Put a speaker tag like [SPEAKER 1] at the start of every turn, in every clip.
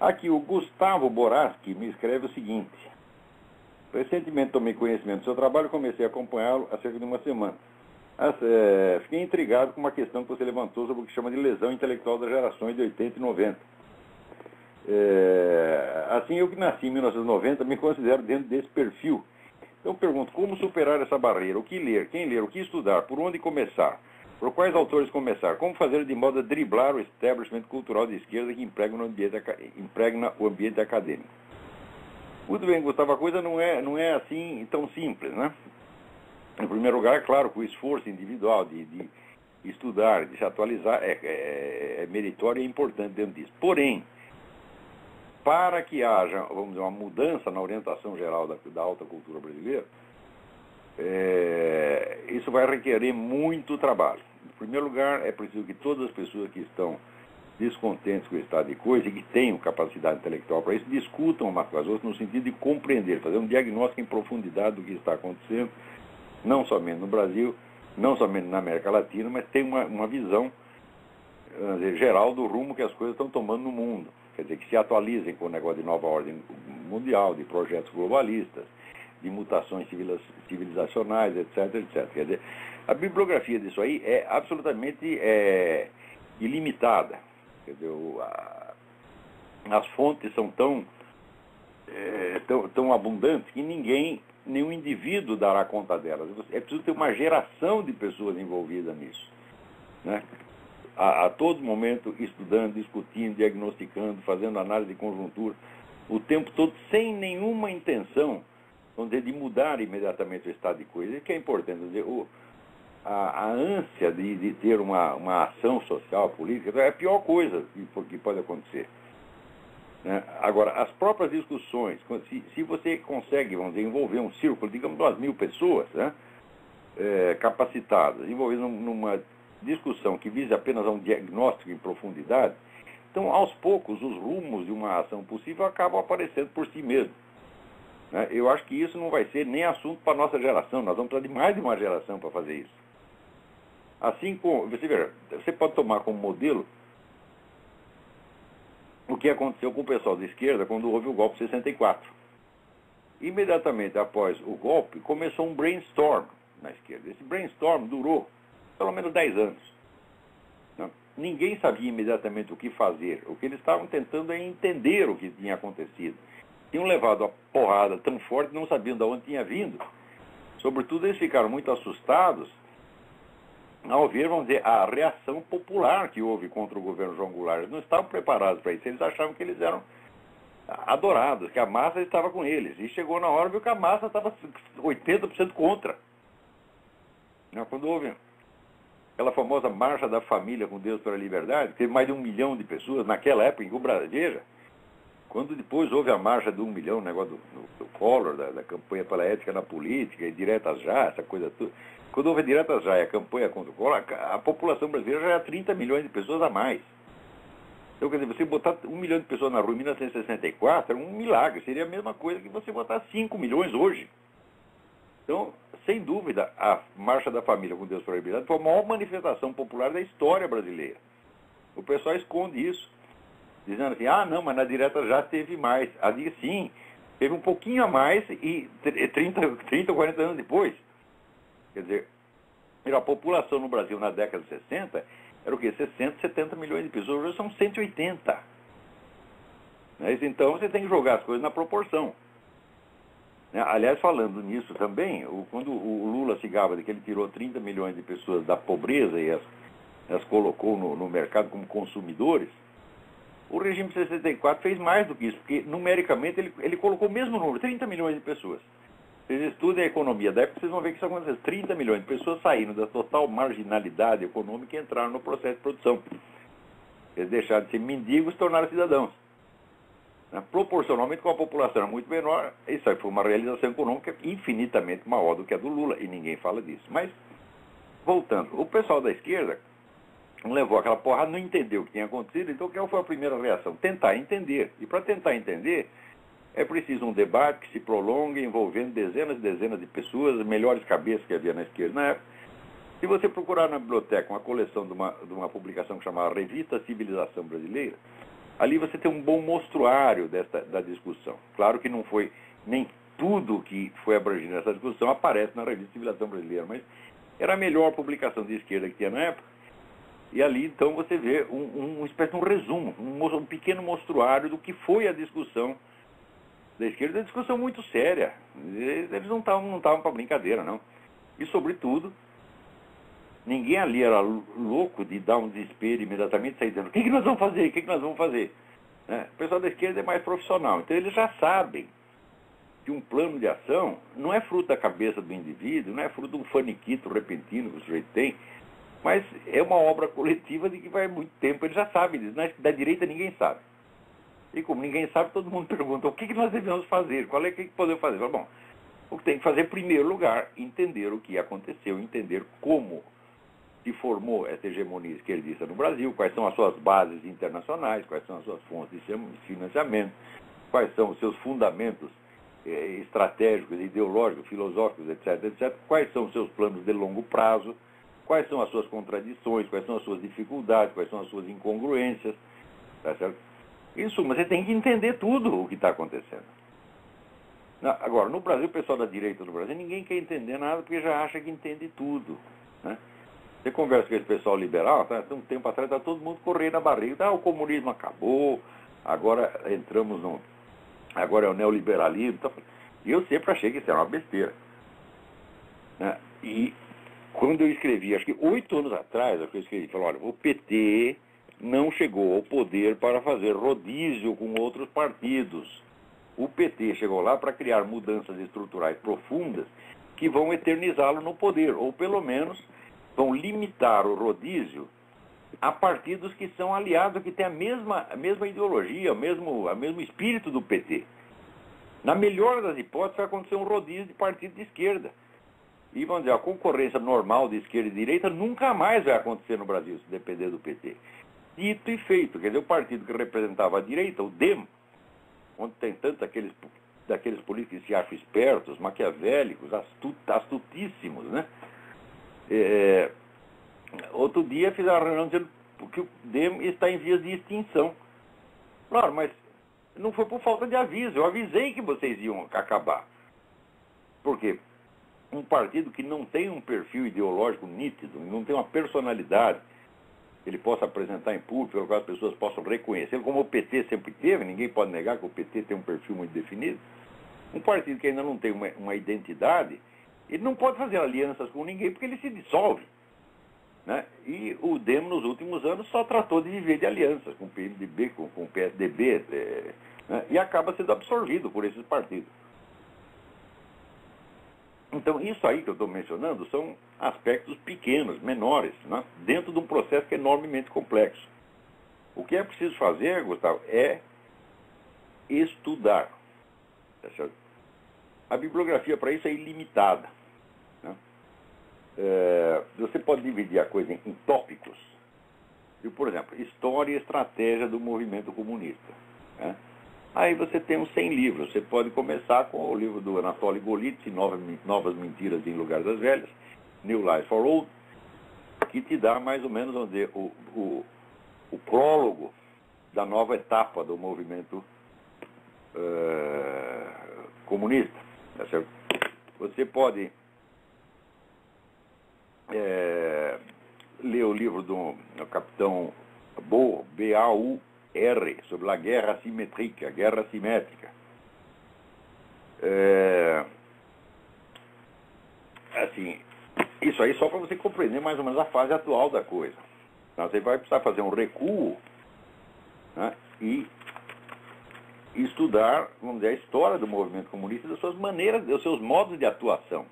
[SPEAKER 1] Aqui o Gustavo Boraski me escreve o seguinte. Recentemente tomei conhecimento do seu trabalho e comecei a acompanhá-lo há cerca de uma semana. Fiquei intrigado com uma questão que você levantou sobre o que chama de lesão intelectual das gerações de 80 e 90. Assim, eu que nasci em 1990 me considero dentro desse perfil. Então pergunto, como superar essa barreira? O que ler? Quem ler? O que estudar? Por onde começar? Por quais autores começar? Como fazer de modo a driblar o establishment cultural de esquerda que impregna o ambiente acadêmico? Muito bem, Gustavo, a coisa não é assim tão simples, né? Em primeiro lugar, é claro que o esforço individual de estudar, de se atualizar, é meritório e é importante dentro disso. Porém, para que haja, vamos dizer, uma mudança na orientação geral da alta cultura brasileira, isso vai requerer muito trabalho. Em primeiro lugar, é preciso que todas as pessoas que estão descontentes com o estado de coisa e que tenham capacidade intelectual para isso, discutam umas com as outras no sentido de compreender, fazer um diagnóstico em profundidade do que está acontecendo, não somente no Brasil, não somente na América Latina, mas tem uma visão geral do rumo que as coisas estão tomando no mundo. Quer dizer, que se atualizem com o negócio de nova ordem mundial, de projetos globalistas, de mutações civilizacionais, etc, etc. Quer dizer, a bibliografia disso aí é absolutamente ilimitada. Quer dizer, as fontes são tão abundantes que nenhum indivíduo dará conta delas. É preciso ter uma geração de pessoas envolvidas nisso, né? A todo momento estudando, discutindo, diagnosticando, fazendo análise de conjuntura, o tempo todo sem nenhuma intenção, vamos dizer, de mudar imediatamente o estado de coisa. Isso que é importante, dizer, a ânsia de ter uma ação social, política, é a pior coisa que pode acontecer, né? Agora, as próprias discussões, se você consegue, vamos dizer, envolver um círculo, digamos, 2.000 pessoas, né, capacitadas, envolvidas numa discussão que vise apenas a um diagnóstico em profundidade, então, aos poucos, os rumos de uma ação possível acabam aparecendo por si mesmo, né? Eu acho que isso não vai ser nem assunto para a nossa geração, nós vamos precisar de mais de uma geração para fazer isso. Assim como, você pode tomar como modelo o que aconteceu com o pessoal da esquerda quando houve o golpe de 64. Imediatamente após o golpe, começou um brainstorm na esquerda. Esse brainstorm durou pelo menos 10 anos. Não? Ninguém sabia imediatamente o que fazer. O que eles estavam tentando é entender o que tinha acontecido. Tinham levado a porrada tão forte, não sabiam de onde tinha vindo. Sobretudo, eles ficaram muito assustados ao ver, vamos dizer, a reação popular que houve contra o governo João Goulart. Eles não estavam preparados para isso. Eles achavam que eles eram adorados, que a massa estava com eles. E chegou na hora, viu que a massa estava 80% contra. Quando houve aquela famosa Marcha da Família com Deus pela Liberdade, teve mais de 1 milhão de pessoas naquela época em que o Brasil, veja, quando depois houve a marcha de 1 milhão, o negócio do Collor, da campanha pela ética na política, e diretas já, essa coisa toda. Quando houve diretas já e a campanha contra o Collor, a população brasileira já era 30 milhões de pessoas a mais. Então, quer dizer, você botar 1 milhão de pessoas na rua em 1964 era um milagre, seria a mesma coisa que você botar 5 milhões hoje. Então, sem dúvida, a Marcha da Família com Deus pela Liberdade foi a maior manifestação popular da história brasileira. O pessoal esconde isso, dizendo assim, não, mas na direta já teve mais. Ali sim, teve um pouquinho a mais e 30 ou 40 anos depois. Quer dizer, a população no Brasil na década de 60 era o quê? 60, 70 milhões de pessoas, hoje são 180. Então você tem que jogar as coisas na proporção. Aliás, falando nisso também, quando o Lula se gaba de que ele tirou 30 milhões de pessoas da pobreza e as colocou no mercado como consumidores, o regime de 64 fez mais do que isso, porque numericamente ele colocou o mesmo número, 30 milhões de pessoas. Vocês estudem a economia da época, vocês vão ver que isso aconteceu. 30 milhões de pessoas saíram da total marginalidade econômica e entraram no processo de produção. Eles deixaram de ser mendigos e se tornaram cidadãos. Proporcionalmente, com a população muito menor, isso aí foi uma realização econômica infinitamente maior do que a do Lula, e ninguém fala disso. Mas, voltando, o pessoal da esquerda levou aquela porrada, não entendeu o que tinha acontecido, então qual foi a primeira reação? Tentar entender. E para tentar entender, é preciso um debate que se prolongue, envolvendo dezenas e dezenas de pessoas, as melhores cabeças que havia na esquerda na época. Se você procurar na biblioteca uma coleção de uma publicação que chamava Revista Civilização Brasileira, ali você tem um bom mostruário da discussão. Claro que não foi nem tudo que foi abrangido nessa discussão aparece na revista Civilização Brasileira, mas era a melhor publicação de esquerda que tinha na época. E ali, então, você vê uma espécie de um resumo, um pequeno mostruário do que foi a discussão da esquerda. Uma discussão muito séria. Eles não estavam para brincadeira, não. E, sobretudo, ninguém ali era louco de dar um desespero imediatamente, sair dizendo: o que nós vamos fazer? O que nós vamos fazer? O pessoal da esquerda é mais profissional. Então, eles já sabem que um plano de ação não é fruto da cabeça do indivíduo, não é fruto de um faniquito repentino que o sujeito tem, mas é uma obra coletiva de que vai muito tempo. Eles já sabem disso. Da direita ninguém sabe. E como ninguém sabe, todo mundo pergunta: o que nós devemos fazer? Qual é que podemos fazer? Bom, o que tem que fazer, em primeiro lugar, entender o que aconteceu, entender como se formou essa hegemonia esquerdista no Brasil, quais são as suas bases internacionais, quais são as suas fontes de financiamento, quais são os seus fundamentos estratégicos, ideológicos, filosóficos, etc., etc., quais são os seus planos de longo prazo, quais são as suas contradições, quais são as suas dificuldades, quais são as suas incongruências, tá certo? Em suma, você tem que entender tudo o que está acontecendo. Agora, no Brasil, o pessoal da direita do Brasil, ninguém quer entender nada porque já acha que entende tudo, né? Você conversa com esse pessoal liberal, tá? Um tempo atrás está todo mundo correndo na barriga. O comunismo acabou, agora entramos no... Agora é o neoliberalismo. Tá? E eu sempre achei que isso era uma besteira, né? E quando eu escrevi, acho que 8 anos atrás, eu escrevi, falei: olha, o PT não chegou ao poder para fazer rodízio com outros partidos. O PT chegou lá para criar mudanças estruturais profundas que vão eternizá-lo no poder, ou pelo menos vão limitar o rodízio a partidos que são aliados, que têm a mesma ideologia, o mesmo espírito do PT. Na melhor das hipóteses, vai acontecer um rodízio de partido de esquerda. E, vamos dizer, a concorrência normal de esquerda e direita nunca mais vai acontecer no Brasil, se depender do PT. Dito e feito. Quer dizer, o partido que representava a direita, o DEM, onde tem tantos daqueles políticos que se acham espertos, maquiavélicos, astutíssimos, né? Outro dia fizeram uma reunião dizendo que o DEM está em vias de extinção. Claro, mas não foi por falta de aviso. Eu avisei que vocês iam acabar. Por quê? Um partido que não tem um perfil ideológico nítido, não tem uma personalidade que ele possa apresentar em público, pelo qual as pessoas possam reconhecer, como o PT sempre teve. Ninguém pode negar que o PT tem um perfil muito definido. Um partido que ainda não tem uma identidade, ele não pode fazer alianças com ninguém porque ele se dissolve, né? E o DEM, nos últimos anos, só tratou de viver de alianças com o PMDB, com o PSDB, né? E acaba sendo absorvido por esses partidos. Então, isso aí que eu estou mencionando são aspectos pequenos, menores, né? Dentro de um processo que é enormemente complexo. O que é preciso fazer, Gustavo, é estudar. Tá certo? A bibliografia para isso é ilimitada, né? Você pode dividir a coisa em tópicos. Por exemplo, história e estratégia do movimento comunista, né? Aí você tem uns 100 livros. Você pode começar com o livro do Anatoly Golitsyn, Novas Mentiras em Lugar das Velhas, New Lies for Old, que te dá mais ou menos, vamos dizer, o prólogo da nova etapa do movimento comunista. Tá certo? Você pode ler o livro do capitão Baur, B-A-U-R, sobre a guerra assimétrica, a guerra assimétrica. Assim, isso aí só para você compreender mais ou menos a fase atual da coisa. Então, você vai precisar fazer um recuo, né, e estudar, vamos dizer, a história do movimento comunista, das suas maneiras, dos seus modos de atuação.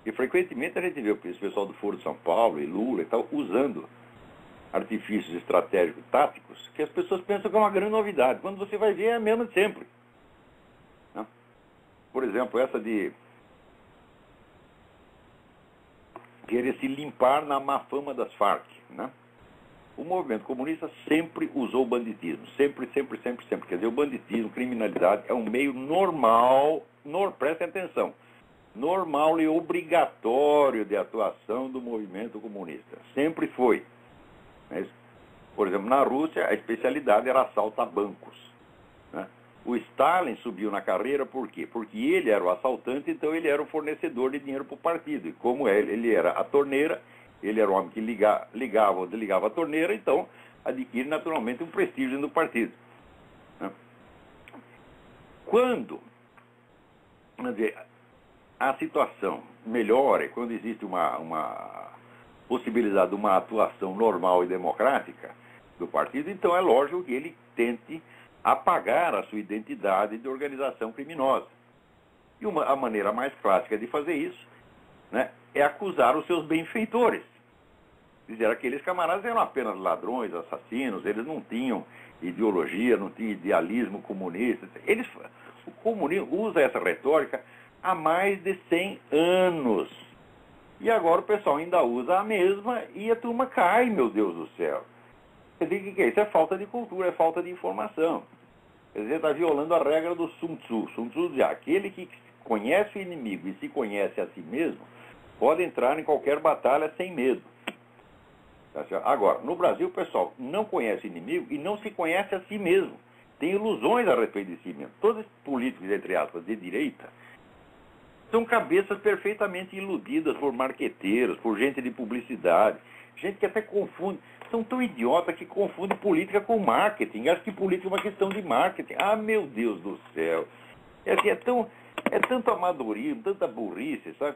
[SPEAKER 1] E frequentemente a gente vê esse pessoal do Foro de São Paulo e Lula e tal, usando artifícios estratégicos, táticos, que as pessoas pensam que é uma grande novidade. Quando você vai ver, é a mesma de sempre, né? Por exemplo, essa de querer se limpar na má fama das Farc, né? O movimento comunista sempre usou o banditismo. Sempre. Quer dizer, o banditismo, criminalidade, é um meio normal, prestem atenção, normal e obrigatório de atuação do movimento comunista. Sempre foi. Por exemplo, na Rússia, a especialidade era assalto a bancos, né? O Stalin subiu na carreira por quê? Porque ele era o assaltante, então ele era o fornecedor de dinheiro para o partido. E como ele era a torneira, ele era o homem que ligava ou desligava a torneira, então adquire naturalmente um prestígio no partido, né? Quando, quer dizer, a situação melhora, quando existe uma possibilidade de uma atuação normal e democrática do partido, então é lógico que ele tente apagar a sua identidade de organização criminosa. E a maneira mais clássica de fazer isso, né, é acusar os seus benfeitores. Dizer, aqueles camaradas eram apenas ladrões, assassinos, eles não tinham ideologia, não tinham idealismo comunista. O comunismo usa essa retórica há mais de 100 anos. E agora o pessoal ainda usa a mesma e a turma cai, meu Deus do céu. Quer dizer, o que é isso? É falta de cultura, é falta de informação. Quer dizer, está violando a regra do Sun Tzu. Sun Tzu diz, aquele que conhece o inimigo e se conhece a si mesmo, pode entrar em qualquer batalha sem medo. Agora, no Brasil, o pessoal não conhece o inimigo e não se conhece a si mesmo. Tem ilusões a respeito de si mesmo. Todos os políticos, entre aspas, de direita, são cabeças perfeitamente iludidas por marqueteiros, por gente de publicidade, gente que até confunde, são tão idiotas que confundem política com marketing, acham que política é uma questão de marketing. Ah, meu Deus do céu! É tanto amadorismo, tanta burrice, sabe?